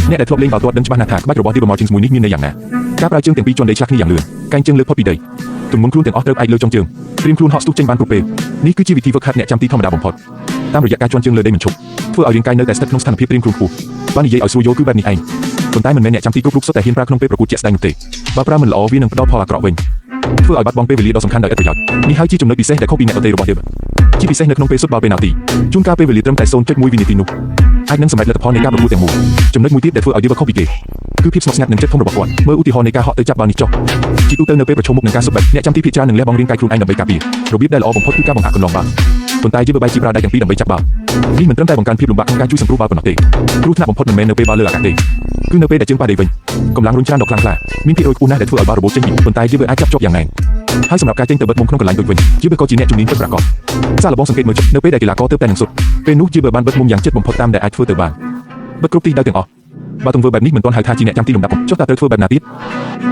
អ្នកដែលធ្លាប់លេងបាល់ទាត់ដឹងច្បាស់ណាស់ថាក្បាច់របស់ Tibble Martins មួយនេះមានន័យយ៉ាងណាការប្រើជើងទាំងពីរជាន់ដីឆ្លាស់គ្នាយ៉ាងលឿនកែងជើងលើកផុតពីដីទម្ងន់ខ្លួនទាំងអស់ត្រូវផ្អែកលើចុងជើងត្រៀមខ្លួនហក់ស្ទុះចេញបានគ្រប់ពេលនេះគឺជាវិធីហ្វឹកហាត់អ្នកចាំទីធម្មតាបំផុតតាមរយៈការជាន់ជើងលើដីមិនឈប់ធ្វើឲ្យរាងកាយនៅតែស្ថិតក្នុងស្ថានភាពត្រៀមខ្លួនខ្ពស់បាននិយាយឲ្យស្រួលយល់គឺបែបនេះឯងប៉ុន្តែមិនមែនអ្នកចាំទីគ្រប់រូបសុទ្ធតែហ៊ានប្រើក្នុងពេលប្រកួតជាក់ស្ដែងនោះទេបើប្រើមិនល្អវានឹងផ្ដល់ផលអាក្រក់វិញធ្វើឲ្យបាត់បង់ពេលវេលាដ៏សំខាន់ដោយឥតប្រយោជន៍នេះហើយជាចំណុចពិសេសដែលខុសពីអ្នកដទៃរបស់ Tibble ជាពិសេសនៅក្នុងពេលសុទ្ធបាល់ពេណាល់ទីជួនកាលពេលវេលាត្រឹមតែ 0.1 វិនាទីនោះអាចនឹងសម្រេចលទ្ធផលនៃការប្រកួតទាំងមូលចំណុចមួយទៀតដែលធ្វើឲ្យ Tibble ខុសពីគេគឺភាពស្ងប់ស្ងាត់និងចិត្តធំរបស់គាត់មើលឧទាហរណ៍នៃការហក់ទៅចាប់បាល់នេះចុះជាទូទៅនៅពេលប្រឈមមុខនឹងការស៊ុបបែកអ្នកចាំទីភាគច្រើននឹងលះបង់រាងកាយខ្លួនឯងដើម្បីការពាររបៀបដែលល្អបំផុតគឺការបង្ហាត់កន្លងបាល់ប៉ុន្តែ Tibble បែរជាប្រើដៃទាំងពីរដើម្បីចាប់បាល់នេះមិនត្រឹមតែបង្កើនភាពលំបាកក្នុងការជួយសង្គ្រោះបាល់ប៉ុណ្ណោះទេគ្រោះថ្នាក់បំផុតមិនមែននៅពេលបាល់លើអាកាសទេគឺនៅពេលដែលជើងប៉ះដីវិញកម្លាំងរុញច្រានដ៏ខ្លាំងក្លាមានភាគរយខ្ពស់ណាស់ដែលធ្វើឲ្យបាល់របូតចេញពីប៉ុន្តែ Tibble អាចចាប់ជាប់យ៉ាងណែនហើយសម្រាប់ការចេញទៅបិទមុំក្នុងកន្លែងដូចវិញ Tibble ក៏ជាអ្នកជំនាញពិតប្រាកដសារល្បងសង្កេតមើលចុះនៅពេលដែលកីឡាករទើបតែនឹងសុទ្ធពេលនោះ Tibble បានបិទមុំយ៉ាងជិតបំផុតតាមដែលអាចធ្វើទៅបានបិទគ្រប់ទីដៅទាំងអស់បើទង្វើបែបនេះមិនទាន់ហៅថាជាអ្នកចាំទីលំដាប់ចុះតើត្រូវធ្វើបែបណាទៀត